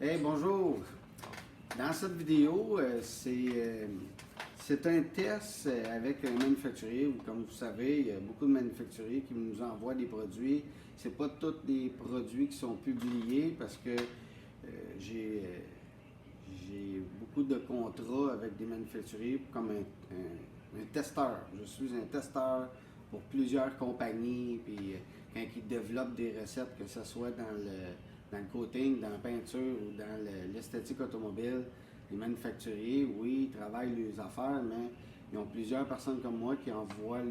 Hey, bonjour! Dans cette vidéo, c'est un test avec un manufacturier. Comme vous savez, il y a beaucoup de manufacturiers qui nous envoient des produits. C'est pas tous les produits qui sont publiés parce que j'ai beaucoup de contrats avec des manufacturiers comme un testeur. Je suis un testeur pour plusieurs compagnies, puis quand ils développent des recettes, que ce soit dans le coating, dans la peinture ou dans l'esthétique automobile, les manufacturiers, oui, ils travaillent les affaires, mais ils ont plusieurs personnes comme moi qui envoient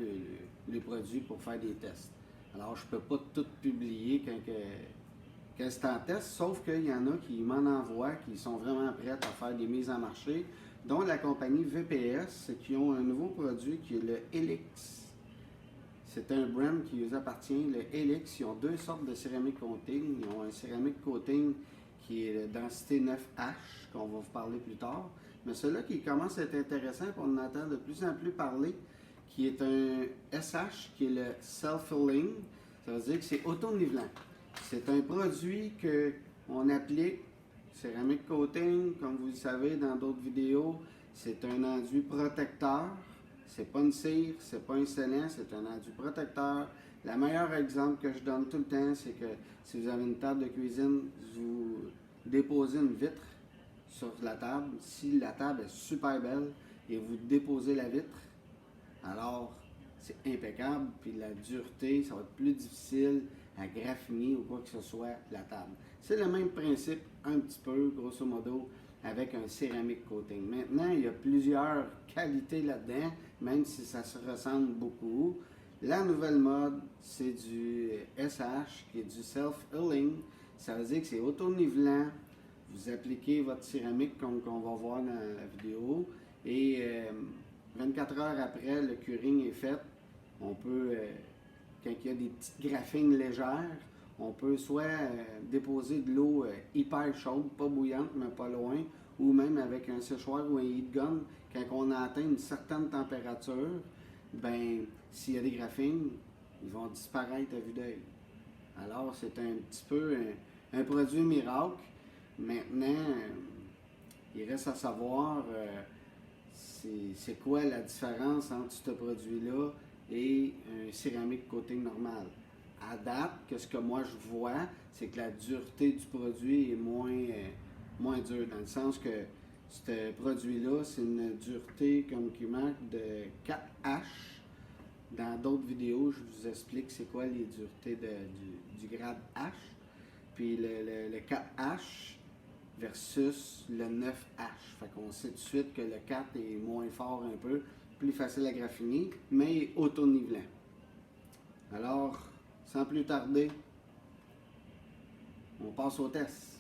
les produits pour faire des tests. Alors, je ne peux pas tout publier quand c'est en test, sauf qu'il y en a qui m'en envoient, qui sont vraiment prêts à faire des mises en marché, dont la compagnie VPS, qui ont un nouveau produit qui est le Helix. C'est un brand qui nous appartient, le Helix. Ils ont deux sortes de céramique coating. Ils ont un céramique coating qui est de densité 9H, qu'on va vous parler plus tard. Mais celui-là qui commence à être intéressant, puis on entend de plus en plus parler, qui est un SH, qui est le Self-Filling. Ça veut dire que c'est auto-nivelant. C'est un produit qu'on applique, céramique coating, comme vous le savez dans d'autres vidéos. C'est un enduit protecteur. C'est pas une cire, c'est pas un scellant, c'est un enduit protecteur. Le meilleur exemple que je donne tout le temps, c'est que si vous avez une table de cuisine, vous déposez une vitre sur la table. Si la table est super belle et vous déposez la vitre, alors c'est impeccable, puis la dureté, ça va être plus difficile à graffiner ou quoi que ce soit la table. C'est le même principe, un petit peu, grosso modo, avec un céramique coating. Maintenant, il y a plusieurs qualités là-dedans, même si ça se ressemble beaucoup. La nouvelle mode, c'est du SH, qui est du self-healing. Ça veut dire que c'est auto-nivelant. Vous appliquez votre céramique comme on va voir dans la vidéo. Et 24 heures après, le curing est fait. On peut, quand il y a des petites graphines légères, on peut soit déposer de l'eau hyper chaude, pas bouillante, mais pas loin, ou même avec un séchoir ou un heat gun, quand on atteint une certaine température, ben s'il y a des graphines, ils vont disparaître à vue d'œil. Alors, c'est un petit peu un produit miracle. Maintenant, il reste à savoir c'est quoi la différence entre ce produit-là et un céramique coating normal. À date, que ce que moi je vois, c'est que la dureté du produit est moins dure, dans le sens que ce produit-là, c'est une dureté comme qui marque de 4H. Dans d'autres vidéos, je vous explique c'est quoi les duretés du grade H. Puis le 4H versus le 9H. Fait qu'on sait tout de suite que le 4 est moins fort un peu, plus facile à graffiner, mais auto-nivelant. Alors, sans plus tarder, on passe au test.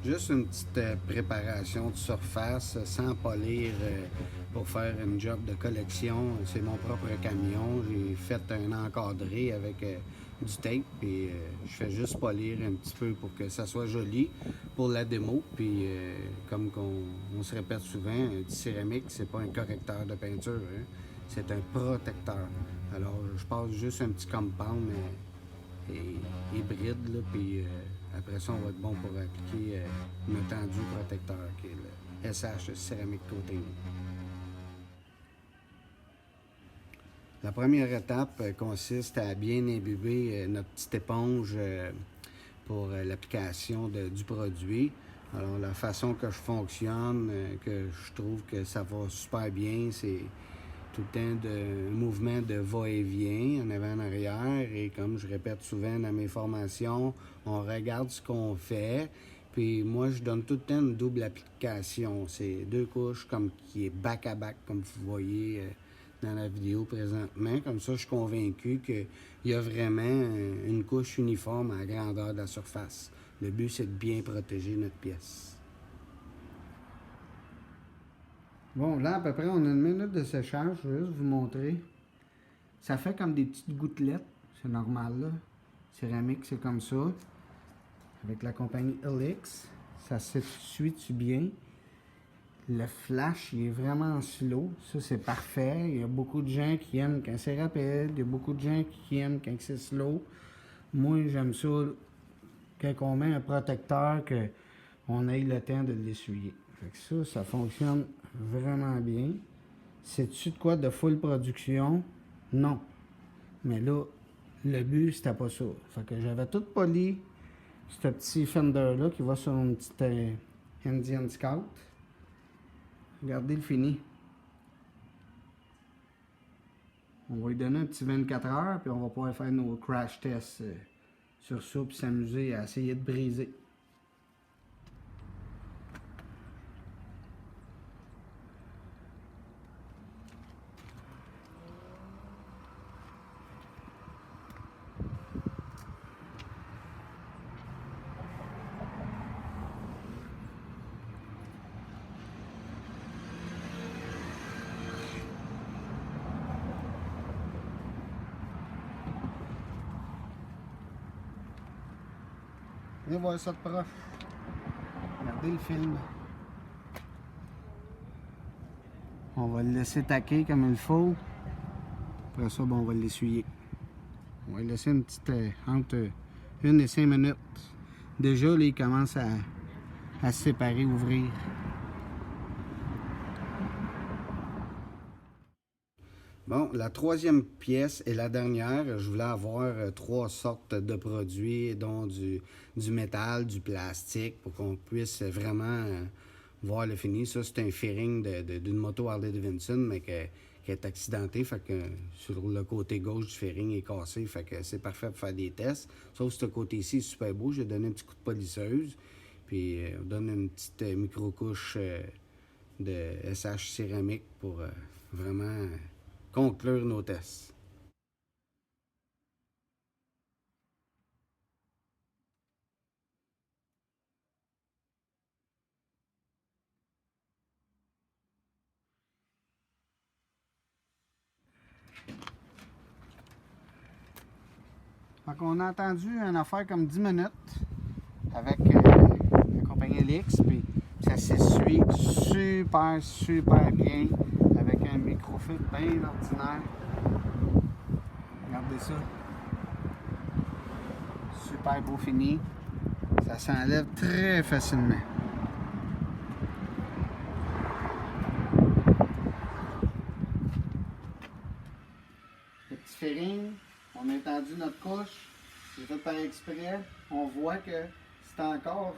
Juste une petite préparation de surface sans polir pour faire une job de collection. C'est mon propre camion. J'ai fait un encadré avec du tape et je fais juste polir un petit peu pour que ça soit joli pour la démo. Puis comme on se répète souvent, un céramique, c'est pas un correcteur de peinture, hein? C'est un protecteur. Alors je passe juste un petit compound hybride, là, puis après ça, on va être bon pour appliquer un étendu protecteur qui est le SH Ceramic Coating. La première étape consiste à bien imbiber notre petite éponge pour l'application du produit. Alors, la façon que je fonctionne, que je trouve que ça va super bien, c'est tout le temps un mouvement de va-et-vient en avant en arrière. Et comme je répète souvent dans mes formations, on regarde ce qu'on fait. Puis moi, je donne tout le temps une double application. C'est deux couches comme qui est back-à-back, comme vous voyez dans la vidéo présentement. Comme ça, je suis convaincu qu'il y a vraiment une couche uniforme à la grandeur de la surface. Le but, c'est de bien protéger notre pièce. Bon, là, à peu près, on a une minute de séchage. Je vais juste vous montrer. Ça fait comme des petites gouttelettes. C'est normal, là. Céramique, c'est comme ça. Avec la compagnie Helix, ça s'essuie-tu bien. Le flash, il est vraiment slow. Ça, c'est parfait. Il y a beaucoup de gens qui aiment quand c'est rapide. Il y a beaucoup de gens qui aiment quand c'est slow. Moi, j'aime ça quand on met un protecteur, qu'on ait le temps de l'essuyer. Fait que ça fonctionne vraiment bien. C'est-tu de quoi de full production? Non. Mais là, le but, c'était pas ça. Fait que j'avais tout poli ce petit fender-là qui va sur une petite Indian Scout. Regardez le fini. On va lui donner un petit 24 heures, puis on va pouvoir faire nos crash tests sur ça, puis s'amuser à essayer de briser. Venez voir ça de proche. Regardez le film. On va le laisser taquer comme il faut. Après ça, bon, on va l'essuyer. On va le laisser une petite entre 1 et 5 minutes. Déjà, là, il commence à se séparer, ouvrir. Bon, la troisième pièce et la dernière, je voulais avoir 3 sortes de produits, dont du métal, du plastique, pour qu'on puisse vraiment voir le fini. Ça, c'est un fairing d'une moto Harley Davidson, mais qui est accidenté. Fait que sur le côté gauche du fairing est cassé. Fait que c'est parfait pour faire des tests. Sauf ce côté-ci est super beau. J'ai donné un petit coup de polisseuse. Puis on donne une petite micro-couche de SH céramique pour vraiment conclure nos tests. Donc on a entendu une affaire comme 10 minutes avec la compagnie LX, puis ça s'essuie super bien avec un microfibre bien ordinaire. Regardez ça. Super beau fini. Ça s'enlève très facilement. Le petit fairing, on a étendu notre couche. C'est fait par exprès. On voit que c'est encore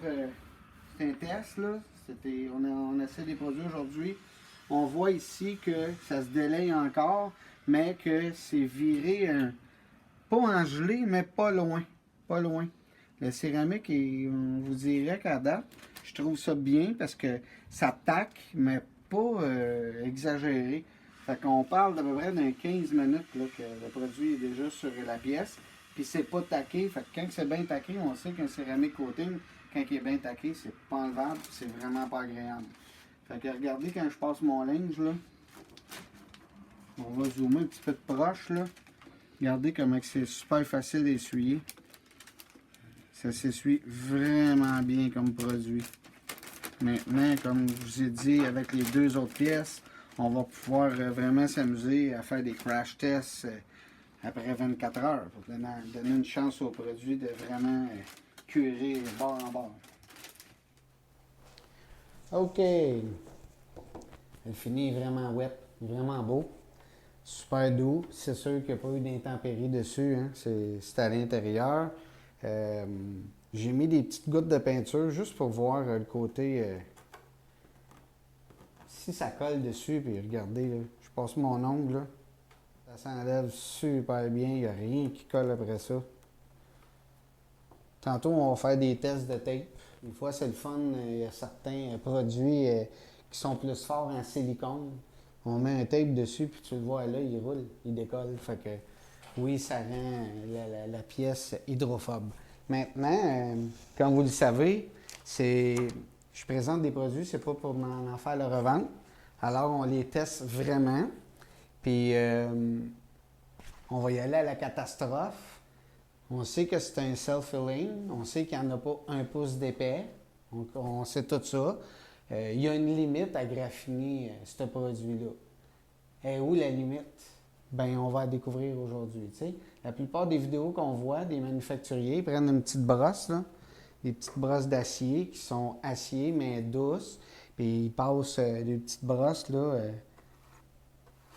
c'est un test là. On essaie des produits aujourd'hui. On voit ici que ça se délaye encore, mais que c'est viré pas en gelé, mais pas loin. Pas loin. La céramique, on vous dirait qu'à date, je trouve ça bien parce que ça taque, mais pas exagéré. Fait qu'on parle d'à peu près d'un 15 minutes là, que le produit est déjà sur la pièce. Puis c'est pas taqué. Fait que quand c'est bien taqué, on sait qu'un céramique coating, quand il est bien taqué, c'est pas enlevable, c'est vraiment pas agréable. Fait que regardez quand je passe mon linge là. On va zoomer un petit peu de proche là. Regardez comment c'est super facile d'essuyer. Ça s'essuie vraiment bien comme produit. Maintenant, comme je vous ai dit, avec les 2 autres pièces, on va pouvoir vraiment s'amuser à faire des crash tests après 24 heures pour donner une chance au produit de vraiment curer bord en bord. OK. Le fini est vraiment wet, vraiment beau. Super doux. C'est sûr qu'il n'y a pas eu d'intempéries dessus. Hein? C'est à l'intérieur. J'ai mis des petites gouttes de peinture juste pour voir le côté. Si ça colle dessus, puis regardez, là, je passe mon ongle. Là, ça s'enlève super bien. Il n'y a rien qui colle après ça. Tantôt, on va faire des tests de tape. Des fois, c'est le fun. Il y a certains produits qui sont plus forts en silicone. On met un tape dessus, puis tu le vois là, il roule, il décolle. Fait que oui, ça rend la pièce hydrophobe. Maintenant, comme vous le savez, je présente des produits, c'est pas pour en faire le revente. Alors, on les teste vraiment. Puis, on va y aller à la catastrophe. On sait que c'est un self-filling. On sait qu'il n'y en a pas 1 pouce d'épais. On sait tout ça. Il y a une limite à graffiner ce produit-là. Et où la limite? Ben, on va la découvrir aujourd'hui. T'sais. La plupart des vidéos qu'on voit des manufacturiers, ils prennent une petite brosse, là, des petites brosses d'acier qui sont acier mais douces, puis ils passent des petites brosses là,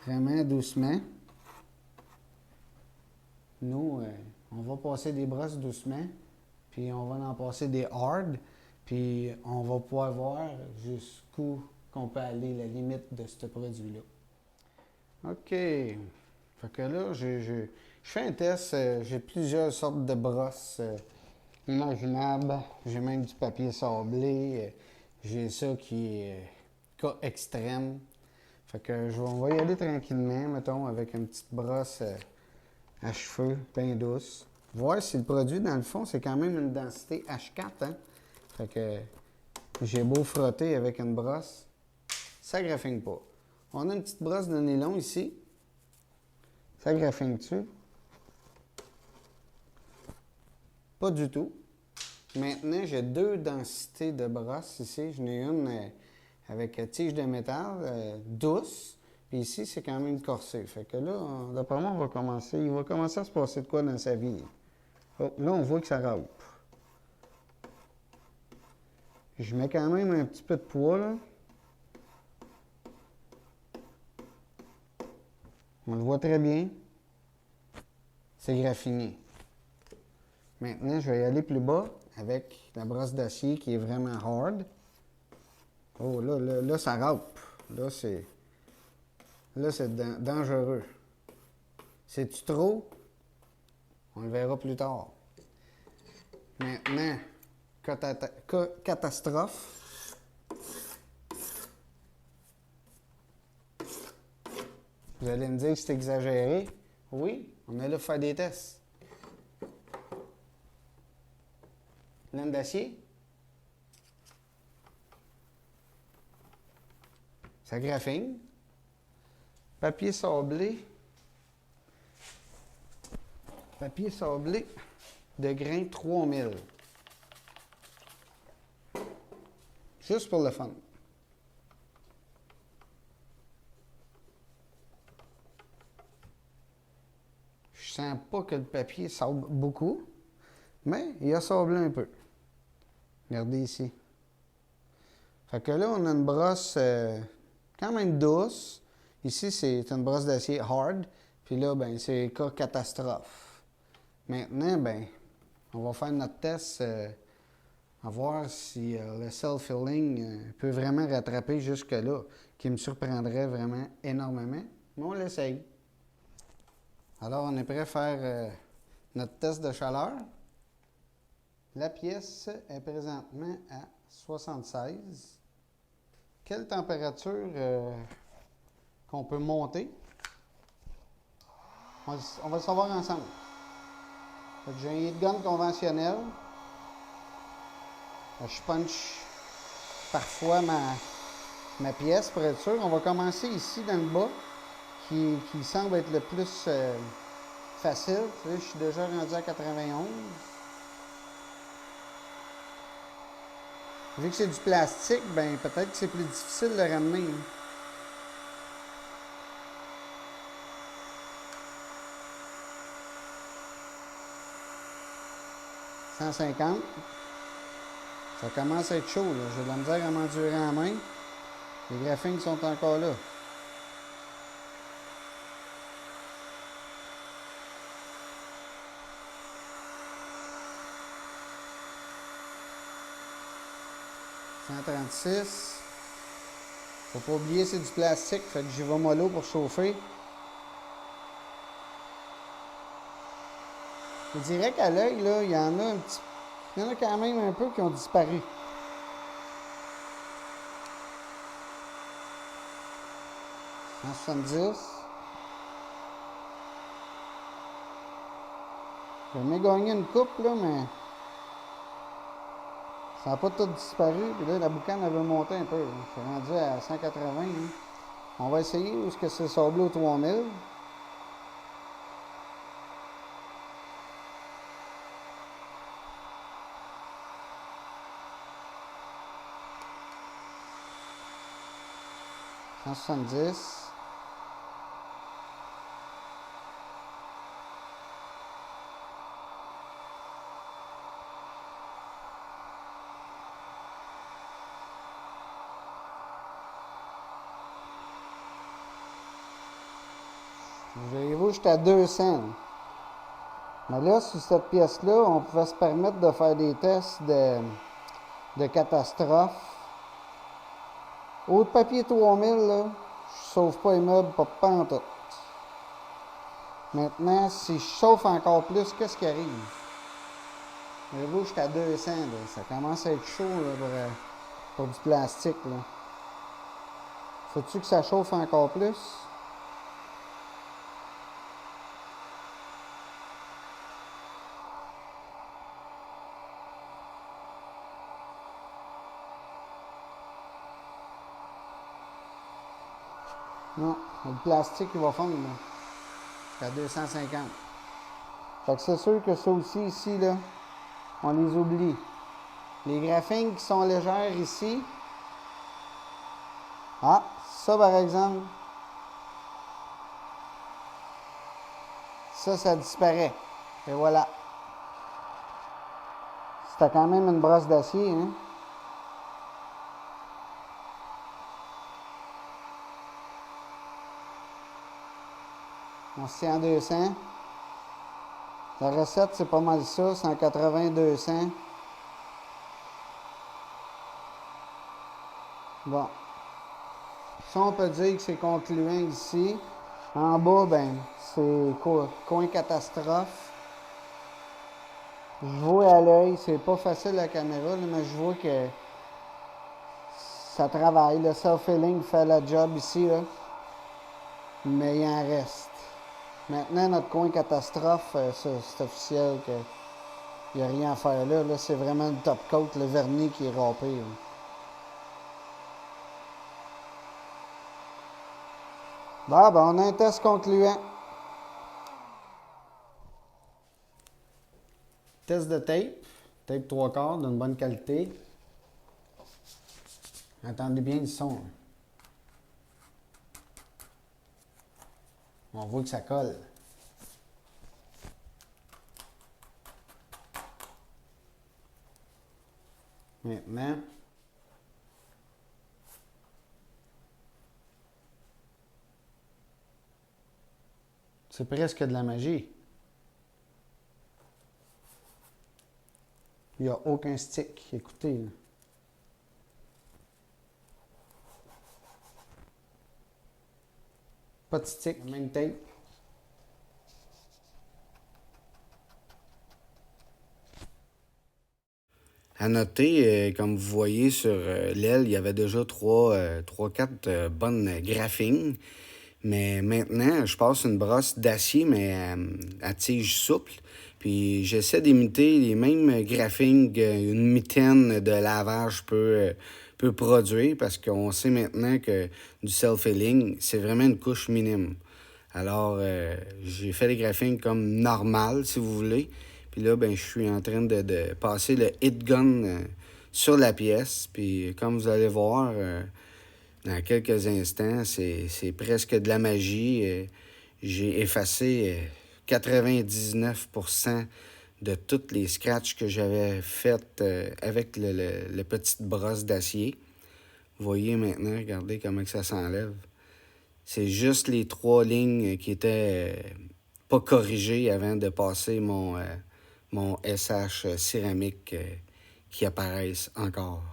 vraiment doucement. Nous, on va passer des brosses doucement, puis on va en passer des hard, puis on va pouvoir voir jusqu'où qu'on peut aller, la limite de ce produit-là. OK. Fait que là, je fais un test. J'ai plusieurs sortes de brosses imaginables. J'ai même du papier sablé. J'ai ça qui est cas extrême. Fait que on va y aller tranquillement, mettons, avec une petite brosse à cheveux, bien douce. Voir si le produit, dans le fond, c'est quand même une densité H4, hein? Fait que j'ai beau frotter avec une brosse, ça graffine pas. On a une petite brosse de nylon ici. Ça graffine-tu? Pas du tout. Maintenant, j'ai deux densités de brosse ici. J'en ai une avec tige de métal, douce. Puis ici, c'est quand même corsé. Fait que là, d'après moi, il va commencer à se passer de quoi dans sa vie. Oh, là, on voit que ça râpe. Je mets quand même un petit peu de poids, là. On le voit très bien. C'est graffiné. Maintenant, je vais y aller plus bas avec la brosse d'acier qui est vraiment hard. Oh, là, ça râpe. Là, c'est dangereux. C'est-tu trop? On le verra plus tard. Maintenant, catastrophe. Vous allez me dire que c'est exagéré. Oui, on est là pour faire des tests. Laine d'acier. Ça graffine. Papier sablé. Papier sablé de grain 3000. Juste pour le fun. Je sens pas que le papier sable beaucoup, mais il a sablé un peu. Regardez ici. Fait que là, on a une brosse quand même douce. Ici, c'est une brosse d'acier hard. Puis là, ben, c'est cas catastrophe. Maintenant, ben, on va faire notre test à voir si le self-filling peut vraiment rattraper jusque-là, qui me surprendrait vraiment énormément. Mais on l'essaye. Alors, on est prêt à faire notre test de chaleur. La pièce est présentement à 76. Quelle température qu'on peut monter? On va le savoir ensemble. J'ai un heat gun conventionnel. Je punch parfois ma pièce pour être sûr. On va commencer ici dans le bas, qui semble être le plus facile. Tu sais, je suis déjà rendu à 91. Vu que c'est du plastique, ben peut-être que c'est plus difficile de ramener. « 150. Ça commence à être chaud, là. J'ai de la misère à m'endurer en main. Les graphines sont encore là. « 136. Faut pas oublier, c'est du plastique, fait que j'y vais mollo pour chauffer. Je dirais qu'à l'œil, là, il y en a quand même un peu qui ont disparu. « 170. J'ai jamais gagné une coupe, là, mais ça n'a pas tout disparu. Puis là, la boucane avait monté un peu. Je suis rendu à 180. Hein. On va essayer où est-ce que c'est sablé au 3000. « 170. J'ai jusqu'à 200. Mais là, sur cette pièce-là, on pouvait se permettre de faire des tests de catastrophe. Haut de papier 3000, là, je sauve pas les meubles, pas en tout. Maintenant, si je chauffe encore plus, qu'est-ce qui arrive? Voyez-vous, jusqu'à 200, là. Ça commence à être chaud là, pour du plastique. Là. Faut-tu que ça chauffe encore plus? Non, le plastique il va fondre là. Jusqu'à 250. Fait que c'est sûr que ça aussi, ici, là, on les oublie. Les graphines qui sont légères ici. Ah, ça par exemple. Ça disparaît. Et voilà. C'était quand même une brosse d'acier, hein? On se tient à 200. La recette, c'est pas mal ça, 180-200. Bon. Ça, on peut dire que c'est concluant ici. En bas, ben, c'est coin catastrophe. Je vois à l'œil, c'est pas facile la caméra, là, mais je vois que ça travaille. Le self-healing fait la job ici, là. Mais il en reste. Maintenant, notre coin catastrophe, ça, c'est officiel qu'il n'y a rien à faire là. Là, c'est vraiment le top coat, le vernis qui est râpé. Là. Bon, ben, on a un test concluant. Test de tape. Tape 3/4 d'une bonne qualité. Entendez bien le son. Hein. On voit que ça colle. Maintenant, c'est presque de la magie. Il n'y a aucun stick. Écoutez. Là. Pas de stick, même tape. À noter, comme vous voyez sur l'aile, il y avait déjà 3-4 bonnes graphines. Mais maintenant, je passe une brosse d'acier, mais à tige souple. Puis j'essaie d'imiter les mêmes graphines qu'une mitaine de lavage peut produire, parce qu'on sait maintenant que du self-healing, c'est vraiment une couche minime. Alors, j'ai fait les graphines comme normal, si vous voulez. Puis là, ben, je suis en train de passer le hit gun sur la pièce. Puis comme vous allez voir, dans quelques instants, c'est presque de la magie. J'ai effacé 99% de toutes les scratchs que j'avais faites avec le petite brosse d'acier. Vous voyez maintenant, regardez comment que ça s'enlève. C'est juste les 3 lignes qui étaient pas corrigées avant de passer mon SH céramique qui apparaissent encore.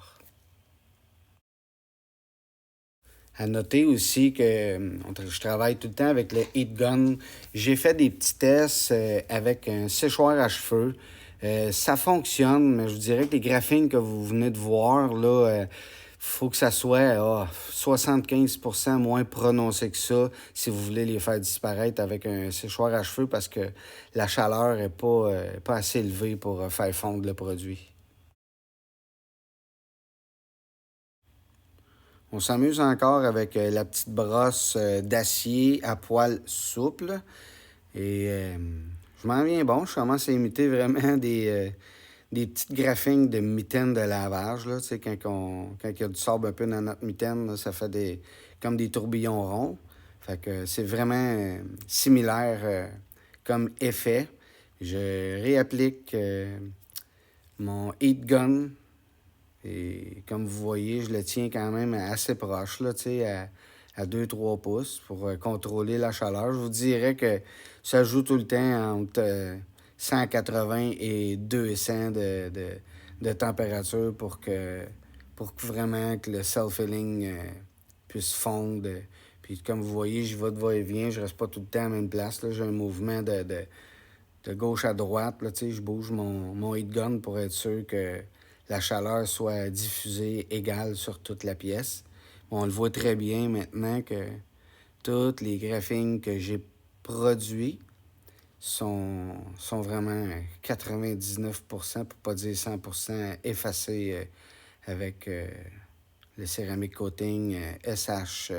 À noter aussi que je travaille tout le temps avec le heat gun. J'ai fait des petits tests avec un séchoir à cheveux. Ça fonctionne, mais je vous dirais que les graphines que vous venez de voir, là, faut que ça soit 75% moins prononcé que ça si vous voulez les faire disparaître avec un séchoir à cheveux parce que la chaleur n'est pas assez élevée pour faire fondre le produit. On s'amuse encore avec la petite brosse d'acier à poil souple. Et je m'en viens bon. Je commence à imiter vraiment des petites graphines de mitaines de lavage. Là, tu sais, quand il y a du sable un peu dans notre mitaine, là, ça fait comme des tourbillons ronds. Fait que c'est vraiment similaire comme effet. Je réapplique mon heat gun. Et comme vous voyez, je le tiens quand même assez proche, là, tu sais, à 2-3 pouces pour contrôler la chaleur. Je vous dirais que ça joue tout le temps entre 180 et 200 de température pour que vraiment que le self-healing puisse fondre. Puis comme vous voyez, je vais de va-et-vient, je reste pas tout le temps à la même place. Là. J'ai un mouvement de gauche à droite. Là, je bouge mon heat gun pour être sûr que la chaleur soit diffusée égale sur toute la pièce. On le voit très bien maintenant que tous les graphings que j'ai produits sont vraiment 99%, pour pas dire 100%, effacés avec le céramic coating SH,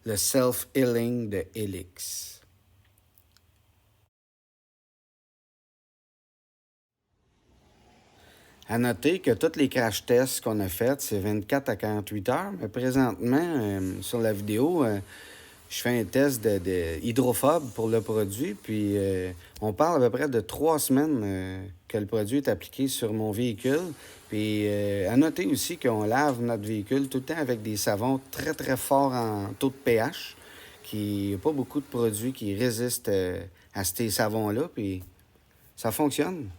le self-healing de Helix. À noter que tous les crash tests qu'on a faits, c'est 24 à 48 heures, mais présentement, sur la vidéo, je fais un test de hydrophobe pour le produit, puis on parle à peu près de 3 semaines que le produit est appliqué sur mon véhicule. Puis à noter aussi qu'on lave notre véhicule tout le temps avec des savons très très forts en taux de pH, qu'il n'y a pas beaucoup de produits qui résistent à ces savons-là, puis ça fonctionne.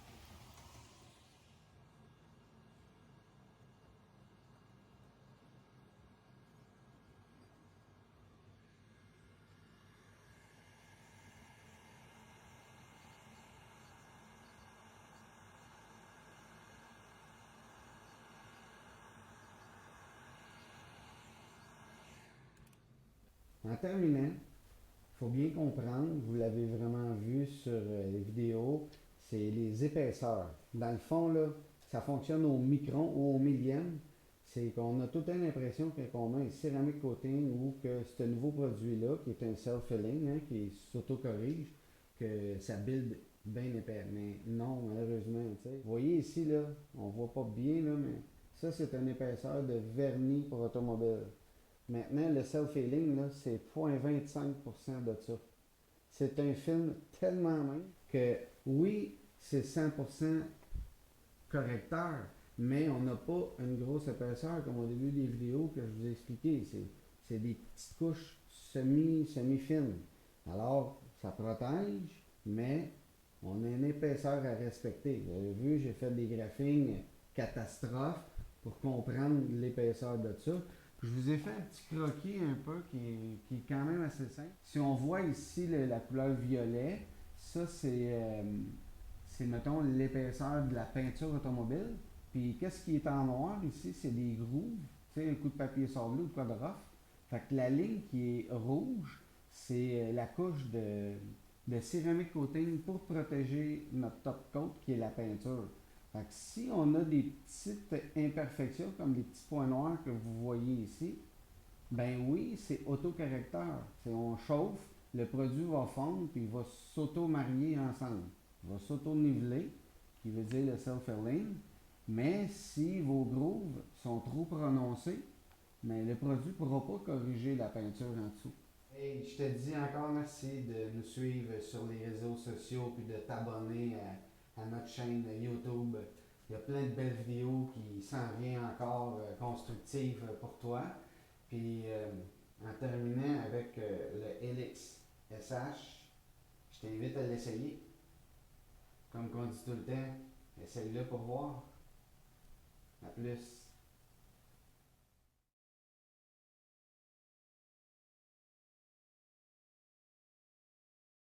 En terminant, il faut bien comprendre, vous l'avez vraiment vu sur les vidéos, c'est les épaisseurs. Dans le fond, là, ça fonctionne au micron ou au millième. C'est qu'on a tout le temps l'impression que quand on met un céramique coating ou que ce nouveau produit-là, qui est un self-filling, hein, qui s'auto-corrige, que ça build bien épais. Mais non, malheureusement. Vous voyez ici, là, on voit pas bien, là, mais ça, c'est une épaisseur de vernis pour automobile. Maintenant, le self-healing, là, c'est 0,25% de ça. C'est un film tellement mince que oui, c'est 100% correcteur, mais on n'a pas une grosse épaisseur comme au début des vidéos que je vous ai expliqué. C'est des petites couches semi-fines. Alors, ça protège, mais on a une épaisseur à respecter. Vous avez vu, j'ai fait des graphings catastrophes pour comprendre l'épaisseur de ça. Je vous ai fait un petit croquis un peu qui est quand même assez simple. Si on voit ici la couleur violet, ça c'est mettons l'épaisseur de la peinture automobile. Puis qu'est-ce qui est en noir ici, c'est des grooves, tu sais, un coup de papier sablé ou quoi de rough. Fait que la ligne qui est rouge, c'est la couche de céramique coating pour protéger notre top coat qui est la peinture. Fait que si on a des petites imperfections, comme des petits points noirs que vous voyez ici, ben oui, c'est autocorrecteur. On chauffe, le produit va fondre, puis il va s'auto-marier ensemble. Il va s'auto-niveler, qui veut dire le self-healing. Mais si vos grooves sont trop prononcés, mais le produit ne pourra pas corriger la peinture en dessous. Hey, je te dis encore merci de nous suivre sur les réseaux sociaux puis de t'abonner à notre chaîne YouTube. Il y a plein de belles vidéos qui s'en viennent encore constructives pour toi. Puis en terminant avec le Helix SH, je t'invite à l'essayer. Comme on dit tout le temps, essaye-le pour voir. À plus.